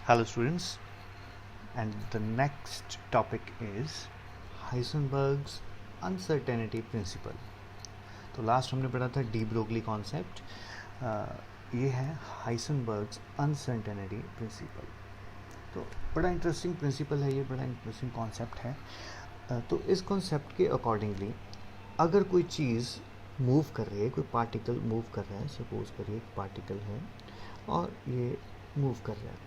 Hello students, and the next topic is Heisenberg's uncertainty principle. तो last हमने पढ़ा था डी ब्रोगली कॉन्सेप्ट, ये है हाइसेनबर्ग्स अनसर्टेनिटी प्रिंसिपल। तो बड़ा इंटरेस्टिंग प्रिंसिपल है ये, बड़ा इंटरेस्टिंग कॉन्सेप्ट है। तो इस कॉन्सेप्ट के अकॉर्डिंगली अगर कोई चीज़ मूव कर रही है, कोई पार्टिकल मूव कर रहा है, सपोज करिए एक पार्टिकल है और ये मूव कर रहा है,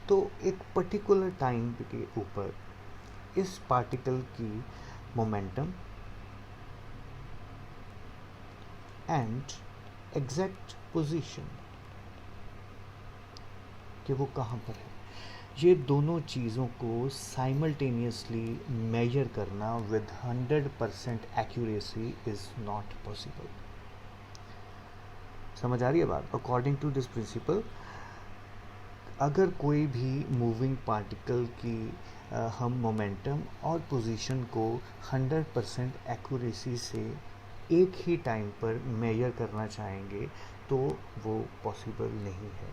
तो एक पर्टिकुलर टाइम के ऊपर इस पार्टिकल की मोमेंटम एंड एग्जैक्ट पोजीशन कि वो कहाँ पर है, ये दोनों चीज़ों को साइमल्टेनियसली मेजर करना with 100% accuracy is not possible. समझ आ रही है बात? अकॉर्डिंग टू दिस प्रिंसिपल, अगर कोई भी मूविंग पार्टिकल की हम मोमेंटम और पोजीशन को 100% एक्यूरेसी से एक ही टाइम पर मेजर करना चाहेंगे तो वो पॉसिबल नहीं है।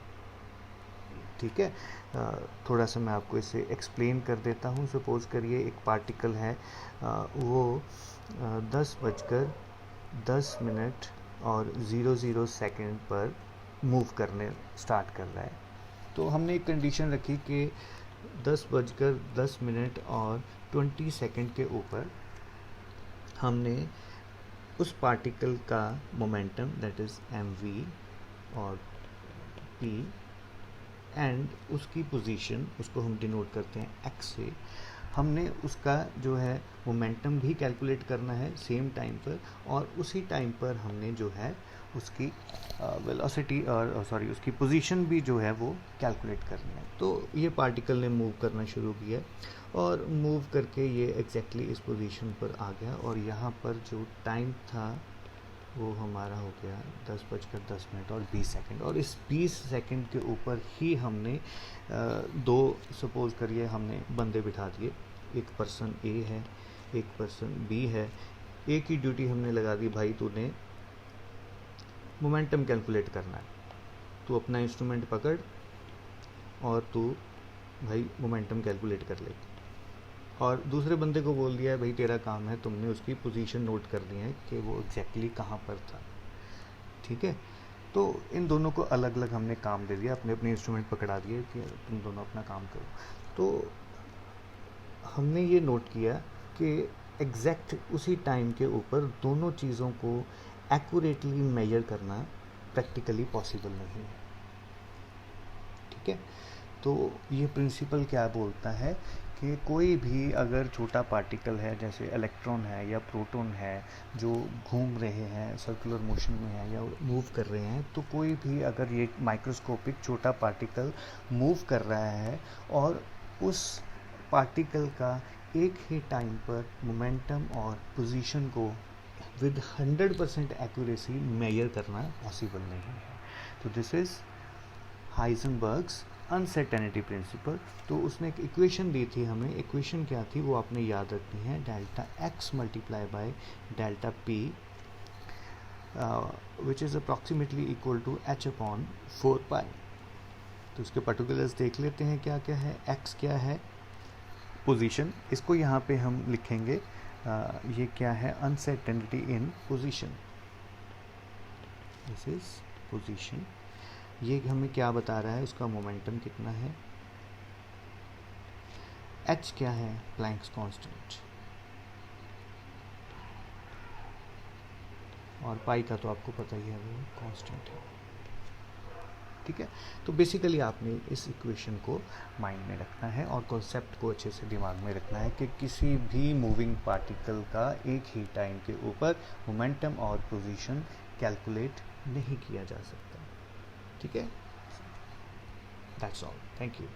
ठीक है, थोड़ा सा मैं आपको इसे एक्सप्लेन कर देता हूँ। सपोज करिए एक पार्टिकल है, वो 10:10 और 00 सेकेंड पर मूव करने स्टार्ट कर रहा है। तो हमने एक कंडीशन रखी कि 10:10 और 20 सेकेंड के ऊपर हमने उस पार्टिकल का मोमेंटम दैट इज़ mv और p एंड उसकी पोजीशन, उसको हम डिनोट करते हैं x से, हमने उसका जो है मोमेंटम भी कैलकुलेट करना है सेम टाइम पर, और उसी टाइम पर हमने जो है उसकी वेलोसिटी और उसकी पोजीशन भी जो है वो कैलकुलेट करनी है। तो ये पार्टिकल ने मूव करना शुरू किया और मूव करके ये एग्जैक्टली इस पोजीशन पर आ गया, और यहाँ पर जो टाइम था वो हमारा हो गया 10:10 और 20 सेकेंड। और इस 20 सेकेंड के ऊपर ही हमने दो, सपोज करिए हमने बंदे बिठा दिए, एक पर्सन ए है, एक पर्सन बी है। ए की ड्यूटी हमने लगा दी, भाई तूने मोमेंटम कैलकुलेट करना है, तू अपना इंस्ट्रूमेंट पकड़ और तू भाई मोमेंटम कैलकुलेट कर ले। और दूसरे बंदे को बोल दिया है, भाई तेरा काम है, तुमने उसकी पोजीशन नोट करनी है कि वो एग्जैक्टली कहाँ पर था। ठीक है, तो इन दोनों को अलग अलग हमने काम दे दिया, अपने अपने इंस्ट्रूमेंट पकड़ा दिए कि तुम दोनों अपना काम करो। तो हमने ये नोट किया कि एग्जैक्ट उसी टाइम के ऊपर दोनों चीज़ों को एक्यूरेटली मेजर करना प्रैक्टिकली पॉसिबल नहीं है। ठीक है, तो ये प्रिंसिपल क्या बोलता है कि कोई भी अगर छोटा पार्टिकल है, जैसे इलेक्ट्रॉन है या प्रोटॉन है, जो घूम रहे हैं, सर्कुलर मोशन में है या मूव कर रहे हैं, तो कोई भी अगर ये माइक्रोस्कोपिक छोटा पार्टिकल मूव कर रहा है और उस पार्टिकल का एक ही टाइम पर मोमेंटम और पोजीशन को विद 100% एक्यूरेसी मेजर करना पॉसिबल नहीं है। तो दिस इज़ हाइसेनबर्ग्स अनसर्टेनिटी प्रिंसिपल। तो उसने एक इक्वेशन दी थी हमें, इक्वेशन क्या थी वो आपने याद रखनी है, delta x multiply by delta p which is approximately equal to h/4π। तो उसके पर्टिकुलर्स देख लेते हैं क्या क्या है। x क्या है? पोजीशन, इसको यहाँ पे हम लिखेंगे, ये क्या है? Uncertainty in position, this is position. ये हमें क्या बता रहा है? उसका मोमेंटम कितना है। h क्या है? प्लैंक्स कांस्टेंट, और पाई का तो आपको पता ही है वो कांस्टेंट है। ठीक है, तो बेसिकली आपने इस इक्वेशन को माइंड में रखना है और कॉन्सेप्ट को अच्छे से दिमाग में रखना है कि किसी भी मूविंग पार्टिकल का एक ही टाइम के ऊपर मोमेंटम और पोजीशन कैलकुलेट नहीं किया जा सकता। ठीक है, दैट्स ऑल, थैंक यू।